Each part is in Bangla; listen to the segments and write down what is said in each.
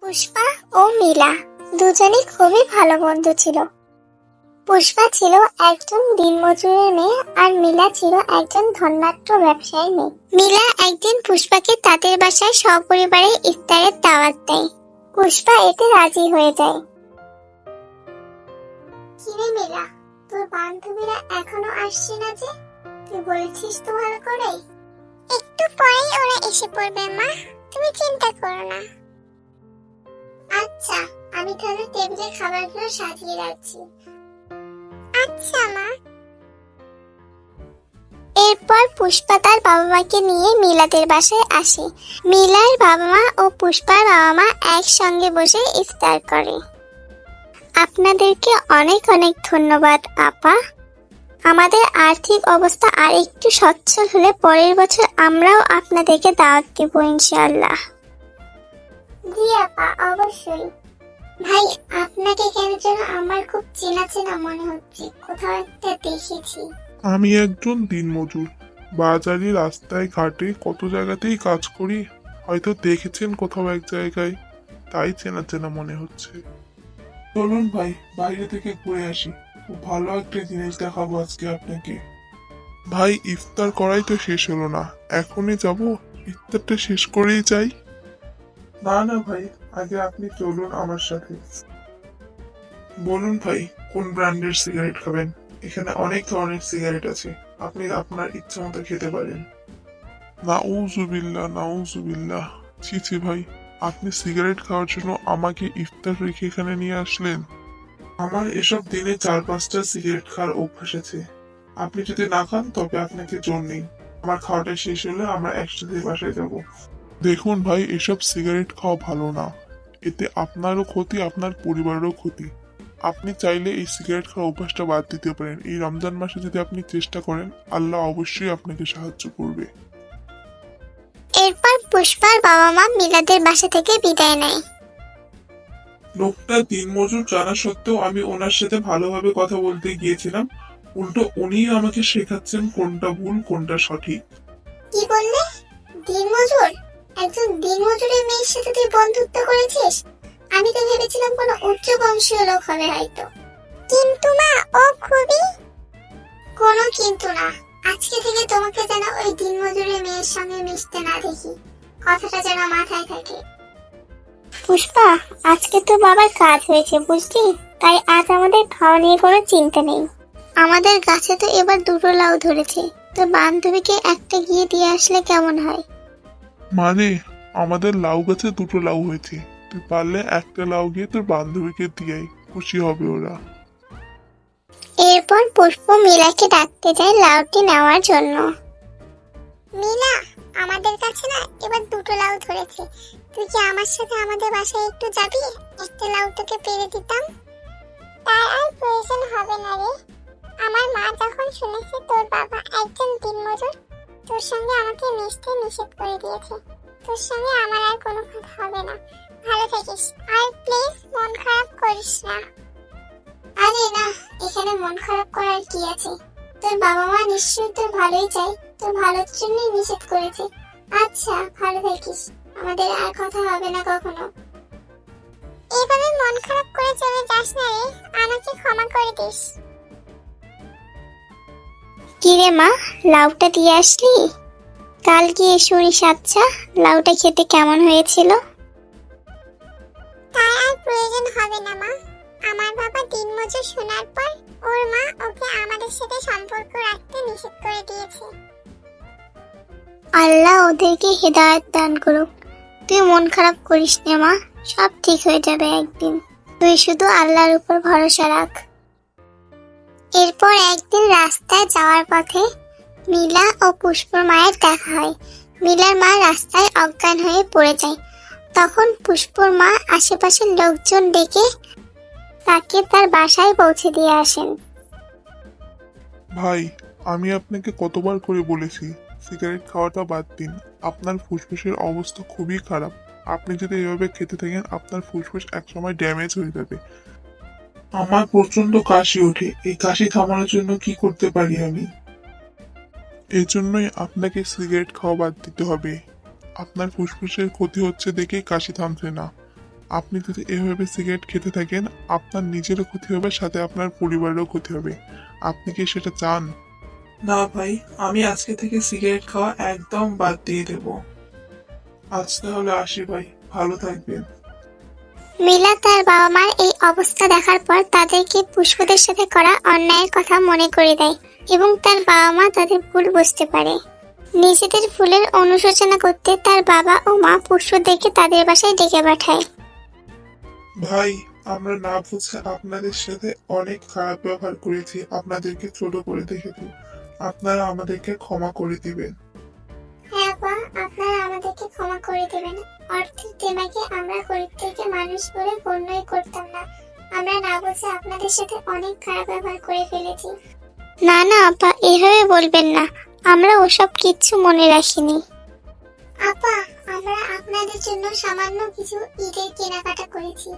পুষ্পা ও মিলা দুজনেই খুবই ভালো বন্ধু ছিল। পুষ্পা ছিল একজন দিনমজুরের মেয়ে আর মিলা ছিল একজন ধনাঢ্য ব্যবসায়ী মেয়ে। মিলা একদিন পুষ্পাকে তাদের বাসায় সপরিবারে ইফতারের দাওয়াত দেয়। পুষ্পা এতে রাজি হয়ে যায়। কিরে মিলা, তোর বান্ধবীরা এখনো আসছে না যে? তুই বলেছিস তো ভালো করে। একটু পরেই ওরা এসে পড়বে মা, তুমি চিন্তা করো না। আচ্ছা, আমি তাহলে টেবিলে খাবারগুলো সাজিয়ে রাখছি। আচ্ছা মা। এরপর পুষ্পা তার বাবা মাকে নিয়ে মিলাদের বাসায় আসে। মিলার বাবা মা ও পুষ্পার বাবা মা একসঙ্গে বসে ইফতার করে। আপনাদেরকে অনেক অনেক ধন্যবাদ আপা। আমাদের আর্থিক অবস্থা আর একটু সচ্ছল হলে পরের বছর আমরাও আপনাদেরকে দাওয়াত দেব ইনশাআল্লাহ। জি আপা, অবশ্যই। ভাই, আপনাকে কেন যেন আমার খুব চেনা চেনা মনে হচ্ছে, কোথাও একটা দেখেছি। আমি একজন দিনমজুর, বাজারে রাস্তায় ঘাটে কত জায়গাতেই কাজ করি, হয়তো দেখেছেন কোথাও এক জায়গায়, তাই চেনা চেনা মনে হচ্ছে। চলুন ভাই, বাইরে থেকে ঘুরে আসি, খুব ভালো একটা জিনিস দেখাবো আজকে আপনাকে। ভাই, ইফতার করাই তো শেষ হলো না, এখনই যাব? ইফতারটা শেষ করেই যাই। না না ভাই, আগে আপনি চলুন আমার সাথে। বলুন ভাই, কোন ব্র্যান্ডের সিগারেট খাবেন? এখানে অনেক ধরনের সিগারেট আছে, আপনি আপনার ইচ্ছা মতো খেতে পারেন। নাউজুবিল্লাহ, নাউজুবিল্লাহ। ছি ছি ভাই, আপনি সিগারেট খাওয়ার জন্য আমাকে ইফতার রেখে এখানে নিয়ে আসলেন? আমার এসব দিনে 4-5টা সিগারেট খাওয়ার অভ্যাস আছে, আপনি যদি না খান তবে আপনাকে জোর নেই। আমার খাওয়াটা শেষ হলে আমরা একসাথে বাসায় যাব। দেখুন ভাই, এসব সিগারেট খাওয়া ভালো না, এতে আপনারও ক্ষতি, আপনার পরিবারেরও ক্ষতি। আপনি চাইলে এই সিগারেট খাওয়ার অভ্যাসটা বাদ দিতে পারেন। এই রমজান মাসে যদি আপনি চেষ্টা করেন, আল্লাহ অবশ্যই আপনাকে সাহায্য করবে। এরপর পুষ্পার বাবা মা মিলাদের বাসা থেকে বিদায় নেয়। লোকটা দিনমজুর জানা সত্ত্বেও আমি ওনার সাথে ভালোভাবে কথা বলতে গিয়েছিলাম, উল্টো উনি আমাকে শেখাচ্ছেন কোনটা ভুল কোনটা সঠিক। কি বললে? দিনমজুর? একজন দিনমজুরের মেয়ের সাথে তুই বন্ধুত্ব করেছিস? আমি তো ভেবেছিলাম কোনো উচ্চ বংশীয় লোক হবে হয়তো। কিন্তু মা, ও খুবই... কোনো কিন্তু না, আজকে থেকে তোমাকে যেন ওই দিনমজুরের মেয়ের সঙ্গে মিশতে না দেখি, কথাটা যেন মাথায় থাকে। পুষ্পা, আজকে তো বাবার কাজ হয়েছে বুঝলি, তাই আজ আমাদের খাওয়া নিয়ে কোনো চিন্তা নেই। আমাদের গাছে তো এবার 2টো লাউ ধরেছে, তো বান্ধবীকে একটা গিয়ে দিয়ে আসলে কেমন হয়? মানে, আমাদের লাউ গাছে 2টো লাউ হয়েছে, তুই পারলে একটা লাউ গিয়ে তোর বান্ধবীকে দিয়াই, খুশি হবে ওরা। এরপর পুষ্প মিলাকে ডাকতে যায় লাউটি নেওয়ার জন্য। মিলা, আমাদের কাছে না এবার 2টো লাউ ধরেছে, তুই কি আমার সাথে আমাদের বাসায় একটু যাবি? একটা লাউ তোকে পেরে দিতাম। তার আর প্রয়োজন হবে না রে, আমার মা যখন শুনেছে তোর বাবা একজন দিনমজুর, তোর সঙ্গে আমাকে মিশতে নিষেধ করে দিয়েছে। তোর সঙ্গে আমার আর কোনো কথা হবে না, ভালো থাকিস, আর প্লিজ মন খারাপ করিস না। আরে না, এখানে মন খারাপ করার কি আছে? তোর বাবা মা নিশ্চয়ই তোর ভালোই চাই, তোর ভালোর জন্যই নিষেধ করেছে। আচ্ছা, ভালো থাকিস, আমাদের আর কথা হবে না কখনো। এভাবে মন খারাপ করে চলে যাস না রে, আমাকে ক্ষমা করে দিস। কিরে মা, লাউটা দিয়ে আসলি? কাল গিয়ে শুনিস। আচ্ছা, লাউটা খেতে কেমন হয়েছিল? তার আর প্রয়োজন হবে না মা, আমার বাবা দিনমজুর শোনার পর ওর মা ওকে আমাদের সাথে সম্পর্ক রাখতে নিষেধ করে দিয়েছে। আল্লাহ ওদেরকে হেদায়েত দান করুক। তুই মন খারাপ করিস না মা, সব ঠিক হয়ে যাবে একদিন, তুই শুধু আল্লাহর উপর ভরসা রাখ। এরপর একদিন রাস্তায় যাওয়ার পথে মিলা ও পুষ্পর মায়ের দেখা হয়। মিলার মা রাস্তায় অজ্ঞান হয়ে পড়ে যায়। তখন পুষ্পর মা আশেপাশের লোকজন ডেকে তাকে তার বাসায় পৌঁছে দিয়ে আসেন। ভাই, আমি আপনাকে কতবার করে বলেছি সিগারেট খাওয়াটা বাদ দিন, আপনার ফুসফুসের অবস্থা খুবই খারাপ। আপনি যদি এভাবে খেতে থাকেন, আপনার ফুসফুস একসময় ড্যামেজ হয়ে যাবে। আমার প্রচন্ড কাশি ওঠে, এই কাশি থামানোর জন্য কি করতে পারি আমি? এই জন্যই আপনাকে সিগারেট খাওয়া বাদ দিতে হবে, আপনার ফুসফুসের ক্ষতি হচ্ছে দেখেই কাশি থামছে না। আপনি যদি এভাবে সিগারেট খেতে থাকেন আপনার নিজেরও ক্ষতি হবে, সাথে আপনার পরিবারেরও ক্ষতি হবে। আপনি কি সেটা চান? না ভাই, আমি আজকে থেকে সিগারেট খাওয়া একদম বাদ দিয়ে দেব। আজ তাহলে আসি ভাই, ভালো থাকবেন। মিলা তার বাবা মার এই অবস্থা দেখার পর তাদেরকে পুষ্পদের সাথে করা অন্যায়ের কথা মনে করে দেয় এবং তার বাবা মা তাদের ভুল বুঝতে পারে। নিজেদের ভুলের অনুশোচনা করতে তার বাবা ও মা পুষ্পদেরকে তাদের বাসায় ডেকে পাঠায়। ভাই, আমরা না বুঝে আপনাদের সাথে অনেক খারাপ ব্যবহার করেছি, আপনাদেরকে ছোট করে দেখেছি। আপনারা আমাদেরকে ক্ষমা করে দিবেন। হ্যাঁ বা, আপনারা আমাদেরকে ক্ষমা করে দেবেন। অর্থের দিমাগে আমরা গরিবদেরকে মানুষ বলে গণ্যই করতাম না। আমরা না বুঝে আপনাদের সাথে অনেক খারাপ ব্যবহার করে ফেলেছি। না না আপা, এভাবে বলবেন না, আমরা ওসব কিচ্ছু মনে রাখিনি। আপা, আমরা আপনাদের জন্য সামান্য কিছু ঈদের কেনাকাটা করেছি।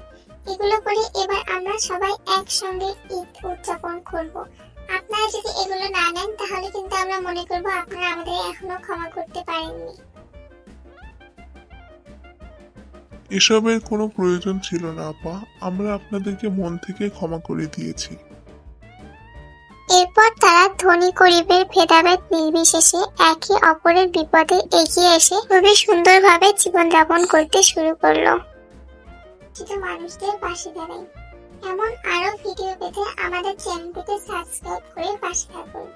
এগুলো করে এবার আমরা সবাই একসঙ্গে ঈদ উদযাপন করব। আপনারা যদি এগুলো না নেন তাহলে কিন্তু আমরা মনে করব আপনারা আমাদের এখনো ক্ষমা করতে পারেননি। এসবের কোনো প্রয়োজন ছিল না আপা, আমরা আপনাদেরকে মন থেকে ক্ষমা করে দিয়েছি। এরপর তারা ধনী গরিবের ভেদাভেদ নির্বিশেষে একে অপরের বিপদে এগিয়ে এসে খুবই সুন্দরভাবে জীবনযাপন করতে শুরু করলো। শুধু মানুষদের পাশে দাঁড়াই। এমন আরো ভিডিও পেতে আমাদের চ্যানেলটিকে সাবস্ক্রাইব করে পাশে থাকুন।